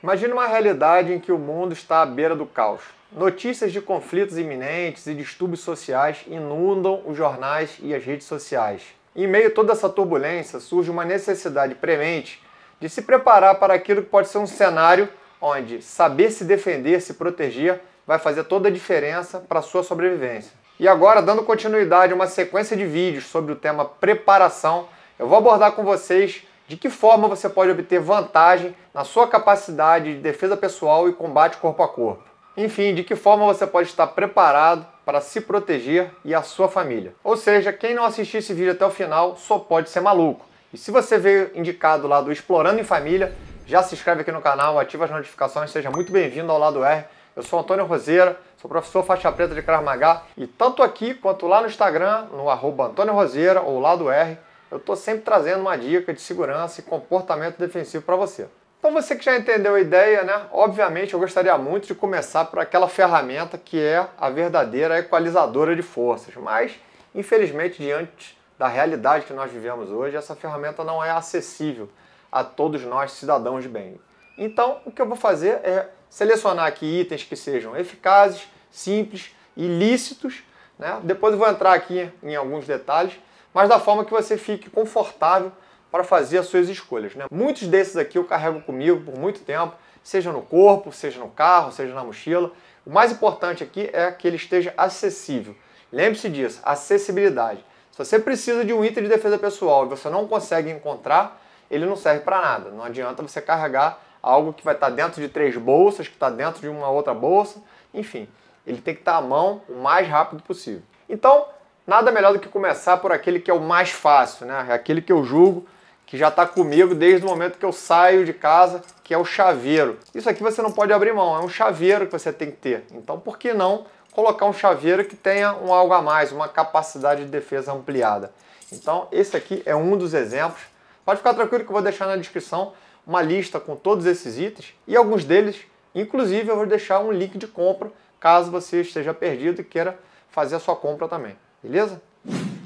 Imagine uma realidade em que o mundo está à beira do caos. Notícias de conflitos iminentes e distúrbios sociais inundam os jornais e as redes sociais. Em meio a toda essa turbulência, surge uma necessidade premente de se preparar para aquilo que pode ser um cenário onde saber se defender, se proteger, vai fazer toda a diferença para a sua sobrevivência. E agora, dando continuidade a uma sequência de vídeos sobre o tema preparação, eu vou abordar com vocês de que forma você pode obter vantagem na sua capacidade de defesa pessoal e combate corpo a corpo. Enfim, de que forma você pode estar preparado para se proteger e a sua família. Ou seja, quem não assistir esse vídeo até o final só pode ser maluco. E se você veio indicado lá do Explorando em Família, já se inscreve aqui no canal, ativa as notificações, seja muito bem-vindo ao Lado R. Eu sou Antônio Roseira, sou professor faixa preta de Krav Maga e tanto aqui quanto lá no Instagram, no @AntônioRoseira ou Lado R, eu estou sempre trazendo uma dica de segurança e comportamento defensivo para você. Então você que já entendeu a ideia, né? Obviamente eu gostaria muito de começar por aquela ferramenta que é a verdadeira equalizadora de forças, mas infelizmente diante da realidade que nós vivemos hoje, essa ferramenta não é acessível a todos nós cidadãos de bem. Então o que eu vou fazer é selecionar aqui itens que sejam eficazes, simples e lícitos, né? Depois eu vou entrar aqui em alguns detalhes, mas da forma que você fique confortável para fazer as suas escolhas, né? Muitos desses aqui eu carrego comigo por muito tempo, seja no corpo, seja no carro, seja na mochila. O mais importante aqui é que ele esteja acessível. Lembre-se disso, acessibilidade. Se você precisa de um item de defesa pessoal e você não consegue encontrar, ele não serve para nada. Não adianta você carregar algo que vai estar dentro de 3 bolsas, que está dentro de uma outra bolsa, enfim. Ele tem que estar à mão o mais rápido possível. Então, nada melhor do que começar por aquele que é o mais fácil, né? É aquele que eu julgo que já está comigo desde o momento que eu saio de casa, que é o chaveiro. Isso aqui você não pode abrir mão, é um chaveiro que você tem que ter. Então, por que não colocar um chaveiro que tenha um algo a mais, uma capacidade de defesa ampliada? Então, esse aqui é um dos exemplos. Pode ficar tranquilo que eu vou deixar na descrição uma lista com todos esses itens e alguns deles, inclusive, eu vou deixar um link de compra caso você esteja perdido e queira fazer a sua compra também. Beleza?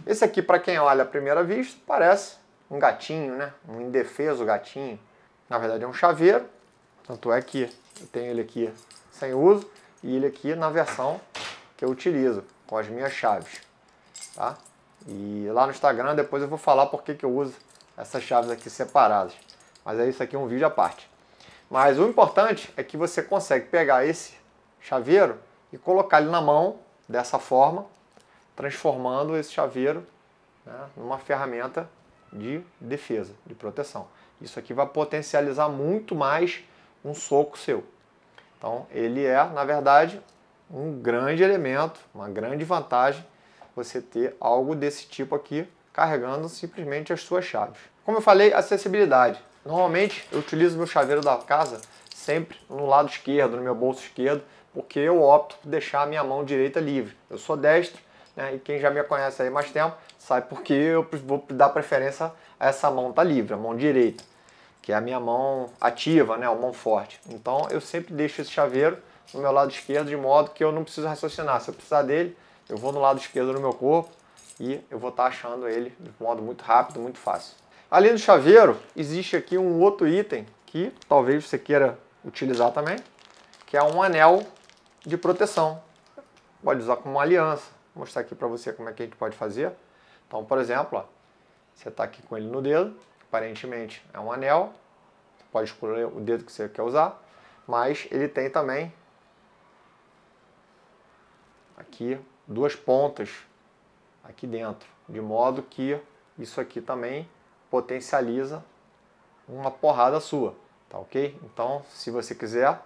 Esse aqui, para quem olha à primeira vista, parece um gatinho, né? Um indefeso gatinho. Na verdade é um chaveiro, tanto é que eu tenho ele aqui sem uso e ele aqui na versão que eu utilizo, com as minhas chaves. Tá? E lá no Instagram depois eu vou falar por que eu uso essas chaves aqui separadas. Mas é isso aqui, um vídeo à parte. Mas o importante é que você consegue pegar esse chaveiro e colocar ele na mão dessa forma, transformando esse chaveiro, né, numa ferramenta de defesa, de proteção. Isso aqui vai potencializar muito mais um soco seu. Então ele é, na verdade, um grande elemento, uma grande vantagem você ter algo desse tipo aqui carregando simplesmente as suas chaves. Como eu falei, acessibilidade. Normalmente eu utilizo meu chaveiro da casa sempre no lado esquerdo, no meu bolso esquerdo, porque eu opto por deixar a minha mão direita livre. Eu sou destro, né, e quem já me conhece aí há mais tempo sabe porque eu vou dar preferência a essa mão tá livre, a mão direita, que é a minha mão ativa, né, a mão forte. Então eu sempre deixo esse chaveiro no meu lado esquerdo de modo que eu não preciso raciocinar. Se eu precisar dele, eu vou no lado esquerdo do meu corpo e eu vou estar achando ele de modo muito rápido, muito fácil. Além do chaveiro, existe aqui um outro item que talvez você queira utilizar também, que é um anel de proteção. Pode usar como uma aliança. Vou mostrar aqui para você como é que a gente pode fazer. Então, por exemplo, ó, você está aqui com ele no dedo, aparentemente é um anel, você pode escolher o dedo que você quer usar, mas ele tem também aqui 2 pontas aqui dentro, de modo que isso aqui também potencializa uma porrada sua, tá ok? Então, se você quiser,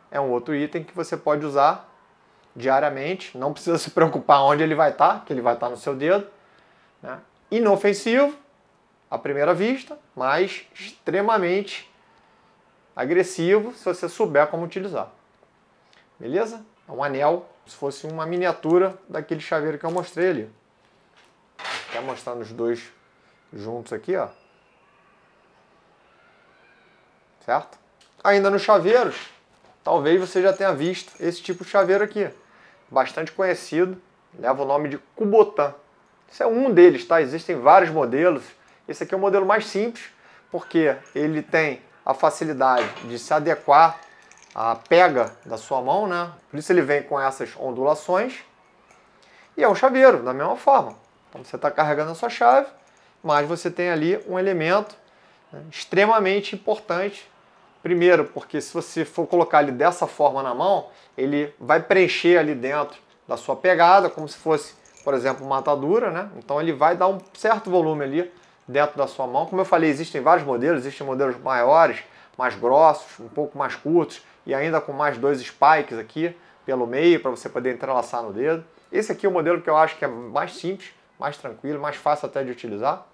é um outro item que você pode usar diariamente, não precisa se preocupar onde ele vai estar, que ele vai estar no seu dedo, né? Inofensivo à primeira vista, mas extremamente agressivo se você souber como utilizar. Beleza? É um anel, se fosse uma miniatura daquele chaveiro que eu mostrei ali. Tá mostrando os dois juntos aqui, ó. Certo? Ainda nos chaveiros, talvez você já tenha visto esse tipo de chaveiro aqui. Bastante conhecido, leva o nome de Kubotan. Esse é um deles, tá? Existem vários modelos. Esse aqui é o modelo mais simples, porque ele tem a facilidade de se adequar à pega da sua mão, né? Por isso ele vem com essas ondulações. E é um chaveiro, da mesma forma. Então você está carregando a sua chave, mas você tem ali um elemento, né, extremamente importante. Primeiro, porque se você for colocar ele dessa forma na mão, ele vai preencher ali dentro da sua pegada, como se fosse, por exemplo, uma atadura, né? Então ele vai dar um certo volume ali dentro da sua mão. Como eu falei, existem vários modelos, existem modelos maiores, mais grossos, um pouco mais curtos e ainda com mais 2 spikes aqui pelo meio para você poder entrelaçar no dedo. Esse aqui é o modelo que eu acho que é mais simples, mais tranquilo, mais fácil até de utilizar.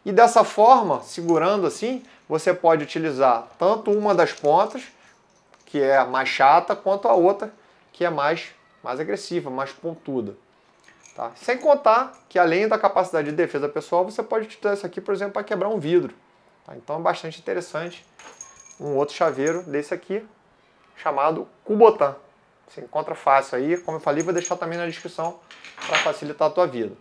E dessa forma, segurando assim, você pode utilizar tanto uma das pontas, que é mais chata, quanto a outra, que é mais agressiva, mais pontuda. Tá? Sem contar que além da capacidade de defesa pessoal, você pode utilizar isso aqui, por exemplo, para quebrar um vidro. Tá? Então é bastante interessante um outro chaveiro desse aqui, chamado Kubotan. Você encontra fácil aí, como eu falei, vou deixar também na descrição para facilitar a tua vida.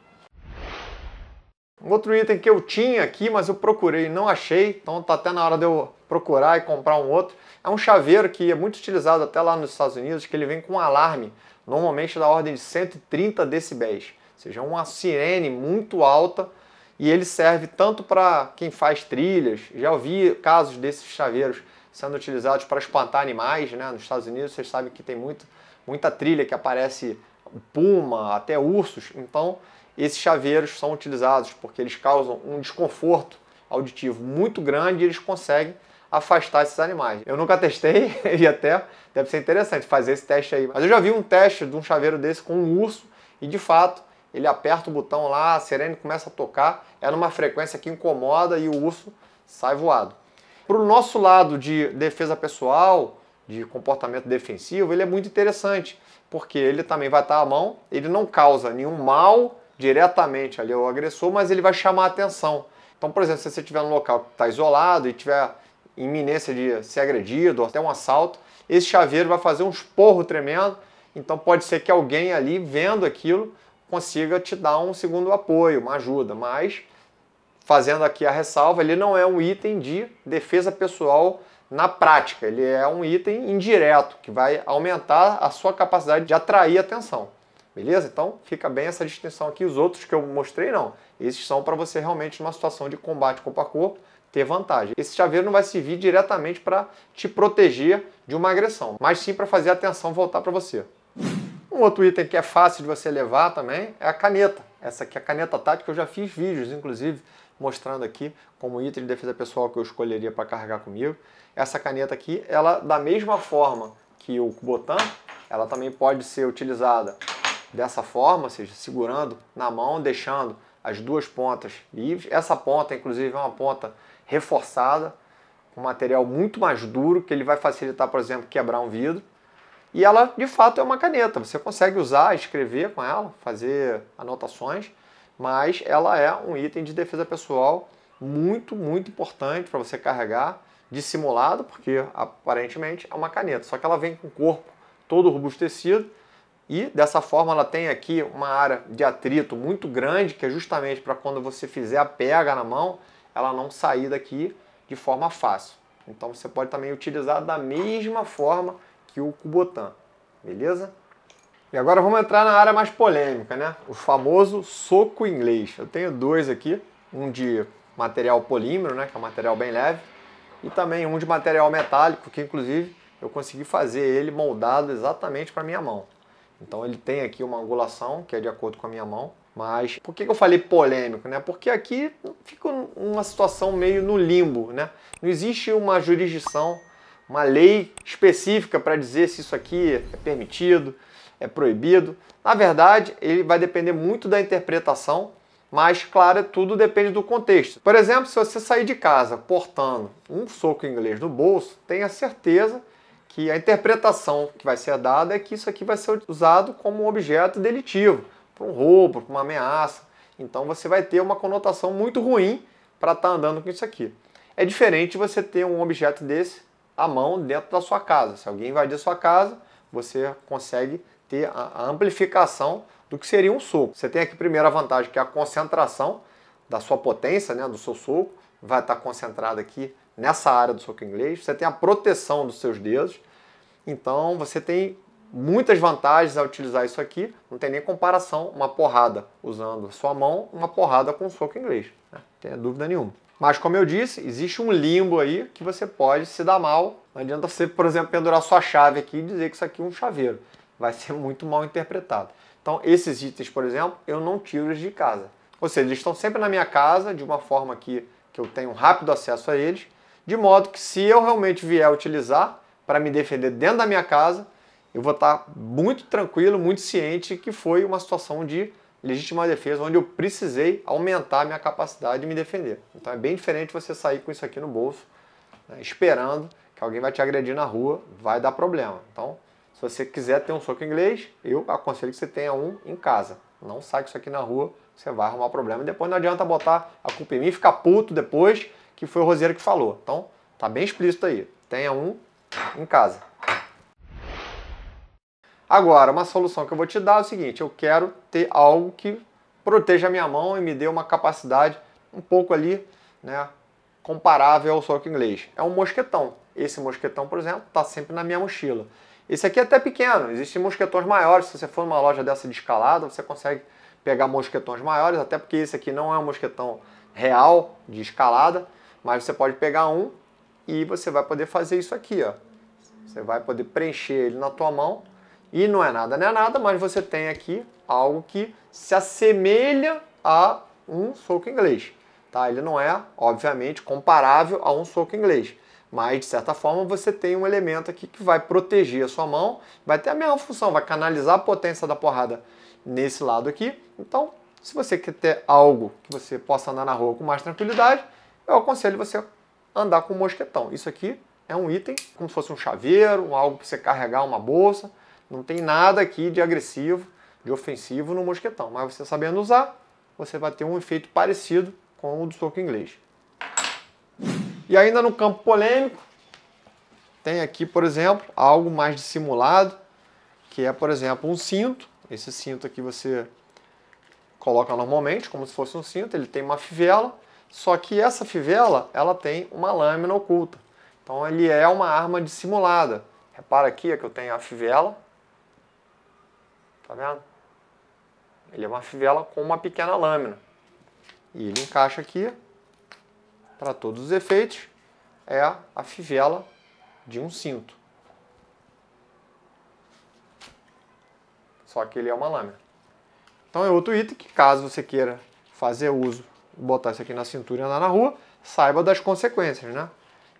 Um outro item que eu tinha aqui, mas eu procurei e não achei, então tá até na hora de eu procurar e comprar um outro. É um chaveiro que é muito utilizado até lá nos Estados Unidos, que ele vem com um alarme, normalmente da ordem de 130 decibéis, ou seja, uma sirene muito alta, e ele serve tanto para quem faz trilhas, já ouvi casos desses chaveiros sendo utilizados para espantar animais, né? Nos Estados Unidos vocês sabem que tem muita trilha que aparece puma, até ursos, então esses chaveiros são utilizados porque eles causam um desconforto auditivo muito grande e eles conseguem afastar esses animais. Eu nunca testei e até deve ser interessante fazer esse teste aí. Mas eu já vi um teste de um chaveiro desse com um urso e de fato ele aperta o botão lá, a sirene começa a tocar, é numa frequência que incomoda e o urso sai voado. Para o nosso lado de defesa pessoal, de comportamento defensivo, ele é muito interessante, porque ele também vai estar à mão, ele não causa nenhum mal diretamente ali ao agressor, mas ele vai chamar a atenção. Então, por exemplo, se você estiver num local que está isolado e tiver iminência de ser agredido ou até um assalto, esse chaveiro vai fazer um esporro tremendo, então pode ser que alguém ali, vendo aquilo, consiga te dar um segundo apoio, uma ajuda, mas fazendo aqui a ressalva, ele não é um item de defesa pessoal na prática, ele é um item indireto, que vai aumentar a sua capacidade de atrair atenção. Beleza? Então fica bem essa distinção aqui. Os outros que eu mostrei não. Esses são para você realmente numa situação de combate corpo a corpo ter vantagem. Esse chaveiro não vai servir diretamente para te proteger de uma agressão, mas sim para fazer a atenção voltar para você. Um outro item que é fácil de você levar também é a caneta. Essa aqui é a caneta tática, eu já fiz vídeos, inclusive, mostrando aqui como item de defesa pessoal que eu escolheria para carregar comigo. Essa caneta aqui, ela da mesma forma que o Kubotan, ela também pode ser utilizada dessa forma, ou seja, segurando na mão, deixando as duas pontas livres. Essa ponta, inclusive, é uma ponta reforçada, com material muito mais duro, que ele vai facilitar, por exemplo, quebrar um vidro. E ela, de fato, é uma caneta. Você consegue usar, escrever com ela, fazer anotações, mas ela é um item de defesa pessoal muito, muito importante para você carregar, dissimulado, porque aparentemente é uma caneta. Só que ela vem com o corpo todo robustecido, e dessa forma ela tem aqui uma área de atrito muito grande, que é justamente para quando você fizer a pega na mão, ela não sair daqui de forma fácil. Então você pode também utilizar da mesma forma que o Kubotan, beleza? E agora vamos entrar na área mais polêmica, né? O famoso soco inglês. Eu tenho dois aqui, um de material polímero, né, que é um material bem leve, e também um de material metálico, que inclusive eu consegui fazer ele moldado exatamente para a minha mão. Então ele tem aqui uma angulação que é de acordo com a minha mão. Mas por que eu falei polêmico, né? Porque aqui fica uma situação meio no limbo, né? Não existe uma jurisdição, uma lei específica para dizer se isso aqui é permitido, é proibido. Na verdade, ele vai depender muito da interpretação, mas, claro, tudo depende do contexto. Por exemplo, se você sair de casa portando um soco inglês no bolso, tenha certeza que a interpretação que vai ser dada é que isso aqui vai ser usado como um objeto delitivo, para um roubo, para uma ameaça. Então você vai ter uma conotação muito ruim para estar andando com isso aqui. É diferente de você ter um objeto desse à mão dentro da sua casa. Se alguém invadir a sua casa, você consegue ter a amplificação do que seria um soco. Você tem aqui primeiro a vantagem, que é a concentração da sua potência, né, do seu soco, vai estar concentrada aqui nessa área do soco inglês, você tem a proteção dos seus dedos, então você tem muitas vantagens ao utilizar isso aqui, não tem nem comparação uma porrada usando a sua mão, uma porrada com o soco inglês, né? Não tem dúvida nenhuma. Mas como eu disse, existe um limbo aí que você pode se dar mal. Não adianta você, por exemplo, pendurar sua chave aqui e dizer que isso aqui é um chaveiro. Vai ser muito mal interpretado. Então esses itens, por exemplo, eu não tiro eles de casa. Ou seja, eles estão sempre na minha casa, de uma forma que eu tenho rápido acesso a eles, de modo que se eu realmente vier utilizar para me defender dentro da minha casa, eu vou estar muito tranquilo, muito ciente que foi uma situação de legítima defesa, onde eu precisei aumentar a minha capacidade de me defender. Então é bem diferente você sair com isso aqui no bolso, né, esperando que alguém vai te agredir na rua, vai dar problema. Então, se você quiser ter um soco inglês, eu aconselho que você tenha um em casa. Não sai com isso aqui na rua, você vai arrumar problema. E depois não adianta botar a culpa em mim e ficar puto depois que foi o Roseiro que falou. Então, tá bem explícito aí. Tenha um em casa. Agora, uma solução que eu vou te dar é o seguinte, eu quero ter algo que proteja a minha mão e me dê uma capacidade um pouco ali, né, comparável ao soco inglês. É um mosquetão. Esse mosquetão, por exemplo, está sempre na minha mochila. Esse aqui é até pequeno, existem mosquetões maiores, se você for numa loja dessa de escalada, você consegue pegar mosquetões maiores, até porque esse aqui não é um mosquetão real de escalada, mas você pode pegar um e você vai poder fazer isso aqui, ó. Você vai poder preencher ele na tua mão. E não é nada, mas você tem aqui algo que se assemelha a um soco inglês. Tá? Ele não é, obviamente, comparável a um soco inglês. Mas, de certa forma, você tem um elemento aqui que vai proteger a sua mão, vai ter a mesma função, vai canalizar a potência da porrada nesse lado aqui. Então, se você quer ter algo que você possa andar na rua com mais tranquilidade, eu aconselho você andar com um mosquetão. Isso aqui é um item, como se fosse um chaveiro, algo para você carregar uma bolsa. Não tem nada aqui de agressivo, de ofensivo no mosquetão. Mas você sabendo usar, você vai ter um efeito parecido com o do soco inglês. E ainda no campo polêmico, tem aqui, por exemplo, algo mais dissimulado, que é, por exemplo, um cinto. Esse cinto aqui você coloca normalmente, como se fosse um cinto. Ele tem uma fivela, só que essa fivela, ela tem uma lâmina oculta. Então ele é uma arma dissimulada. Repara aqui que eu tenho a fivela. Tá vendo? Ele é uma fivela com uma pequena lâmina. E ele encaixa aqui, para todos os efeitos, é a fivela de um cinto. Só que ele é uma lâmina. Então é outro item que, caso você queira fazer uso, botar isso aqui na cintura e andar na rua, saiba das consequências, né?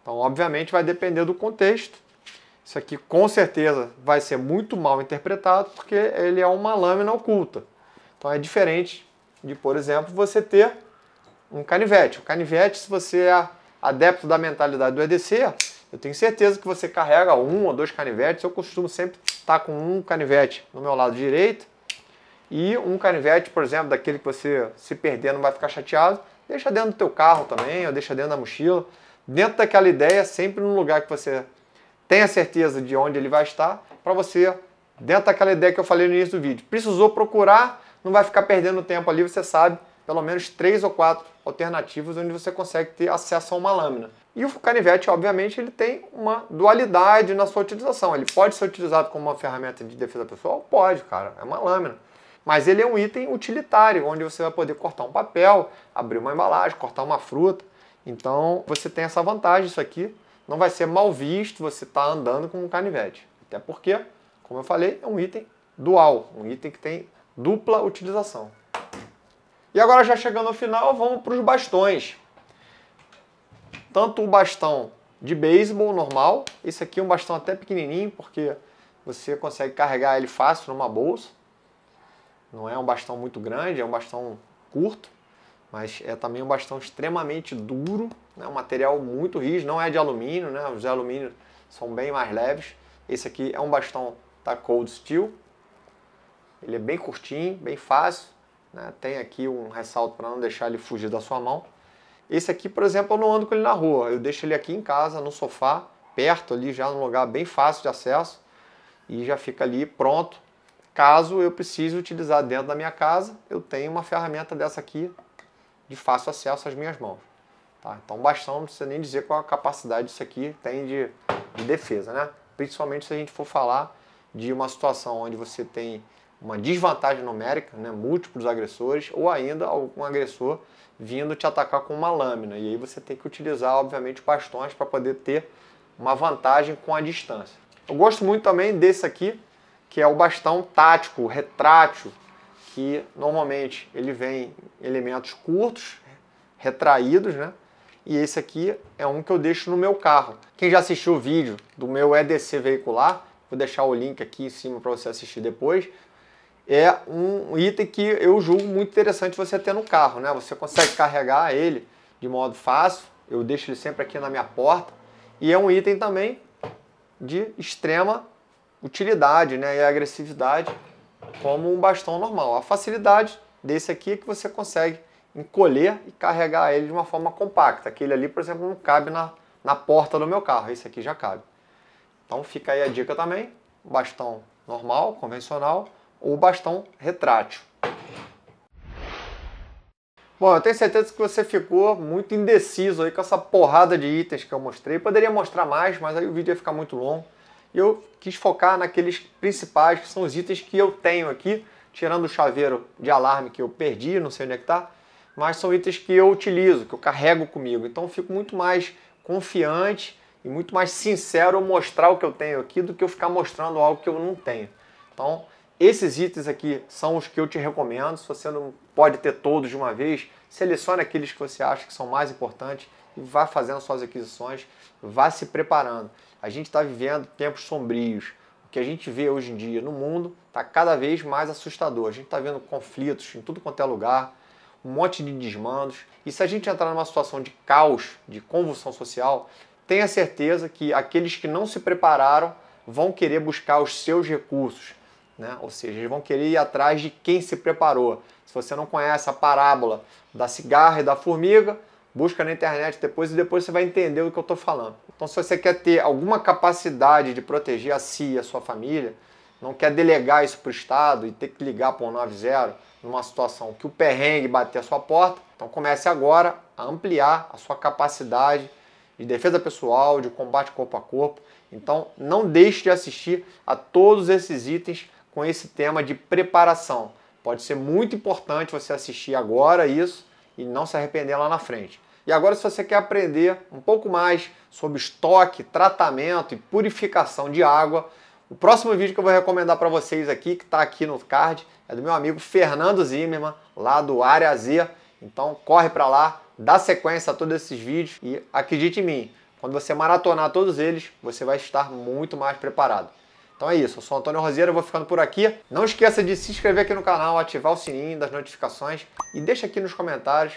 Então, obviamente, vai depender do contexto. Isso aqui com certeza vai ser muito mal interpretado porque ele é uma lâmina oculta. Então é diferente de, por exemplo, você ter um canivete. O canivete, se você é adepto da mentalidade do EDC, eu tenho certeza que você carrega um ou dois canivetes. Eu costumo sempre estar com um canivete no meu lado direito e um canivete, por exemplo, daquele que você se perder não vai ficar chateado. Deixa dentro do teu carro também, ou deixa dentro da mochila. Dentro daquela ideia, sempre num lugar que você tenha certeza de onde ele vai estar, para você, dentro daquela ideia que eu falei no início do vídeo. Precisou procurar, não vai ficar perdendo tempo ali, você sabe pelo menos 3 ou 4 alternativas onde você consegue ter acesso a uma lâmina. E o canivete, obviamente, ele tem uma dualidade na sua utilização. Ele pode ser utilizado como uma ferramenta de defesa pessoal? Pode, cara, é uma lâmina. Mas ele é um item utilitário, onde você vai poder cortar um papel, abrir uma embalagem, cortar uma fruta. Então, você tem essa vantagem, isso aqui não vai ser mal visto você estar andando com um canivete. Até porque, como eu falei, é um item dual, um item que tem dupla utilização. E agora, já chegando ao final, vamos para os bastões. Tanto o bastão de beisebol normal, esse aqui é um bastão até pequenininho, porque você consegue carregar ele fácil numa bolsa. Não é um bastão muito grande, é um bastão curto, mas é também um bastão extremamente duro, né? Um material muito rígido, não é de alumínio, né? Os de alumínio são bem mais leves. Esse aqui é um bastão da Cold Steel, ele é bem curtinho, bem fácil, né? Tem aqui um ressalto para não deixar ele fugir da sua mão. Esse aqui, por exemplo, eu não ando com ele na rua, eu deixo ele aqui em casa, no sofá, perto ali, já num lugar bem fácil de acesso, e já fica ali pronto. Caso eu precise utilizar dentro da minha casa, eu tenho uma ferramenta dessa aqui de fácil acesso às minhas mãos. Tá? Então bastão, não precisa nem dizer qual a capacidade disso aqui tem de defesa, né? Principalmente se a gente for falar de uma situação onde você tem uma desvantagem numérica, né? Múltiplos agressores, ou ainda algum agressor vindo te atacar com uma lâmina. E aí você tem que utilizar, obviamente, bastões para poder ter uma vantagem com a distância. Eu gosto muito também desse aqui, que é o bastão tático, retrátil, que normalmente ele vem em elementos curtos, retraídos, né? E esse aqui é um que eu deixo no meu carro. Quem já assistiu o vídeo do meu EDC veicular, vou deixar o link aqui em cima para você assistir depois, é um item que eu julgo muito interessante você ter no carro, né? Você consegue carregar ele de modo fácil, eu deixo ele sempre aqui na minha porta, e é um item também de extrema utilidade, né? E agressividade, como um bastão normal. A facilidade desse aqui é que você consegue encolher e carregar ele de uma forma compacta. Aquele ali, por exemplo, não cabe na porta do meu carro, esse aqui já cabe. Então fica aí a dica também, bastão normal, convencional, ou bastão retrátil. Bom, eu tenho certeza que você ficou muito indeciso aí com essa porrada de itens que eu mostrei. Poderia mostrar mais, mas aí o vídeo ia ficar muito longo. E eu quis focar naqueles principais, que são os itens que eu tenho aqui, tirando o chaveiro de alarme que eu perdi, não sei onde é que tá, mas são itens que eu utilizo, que eu carrego comigo. Então eu fico muito mais confiante e muito mais sincero mostrar o que eu tenho aqui do que eu ficar mostrando algo que eu não tenho. Então, esses itens aqui são os que eu te recomendo. Se você não pode ter todos de uma vez, selecione aqueles que você acha que são mais importantes e vá fazendo suas aquisições, vá se preparando. A gente está vivendo tempos sombrios. O que a gente vê hoje em dia no mundo está cada vez mais assustador. A gente está vendo conflitos em tudo quanto é lugar, um monte de desmandos. E se a gente entrar numa situação de caos, de convulsão social, tenha certeza que aqueles que não se prepararam vão querer buscar os seus recursos, né? Ou seja, eles vão querer ir atrás de quem se preparou. Se você não conhece a parábola da cigarra e da formiga, busca na internet depois e depois você vai entender o que eu estou falando. Então, se você quer ter alguma capacidade de proteger a si e a sua família, não quer delegar isso para o Estado e ter que ligar para o 190 numa situação que o perrengue bater a sua porta, então comece agora a ampliar a sua capacidade de defesa pessoal, de combate corpo a corpo. Então, não deixe de assistir a todos esses itens com esse tema de preparação. Pode ser muito importante você assistir agora isso e não se arrepender lá na frente. E agora, se você quer aprender um pouco mais sobre estoque, tratamento e purificação de água, o próximo vídeo que eu vou recomendar para vocês aqui, que está aqui no card, é do meu amigo Fernando Zimmermann, lá do Área Z. Então corre para lá, dá sequência a todos esses vídeos e acredite em mim, quando você maratonar todos eles, você vai estar muito mais preparado. Então é isso, eu sou o Antônio Roseira, eu vou ficando por aqui. Não esqueça de se inscrever aqui no canal, ativar o sininho das notificações e deixa aqui nos comentários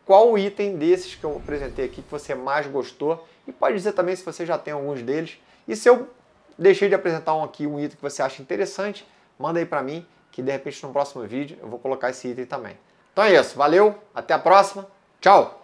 qual o item desses que eu apresentei aqui que você mais gostou. E pode dizer também se você já tem alguns deles. E se eu deixei de apresentar um item que você acha interessante, manda aí pra mim, que de repente no próximo vídeo eu vou colocar esse item também. Então é isso, valeu, até a próxima, tchau!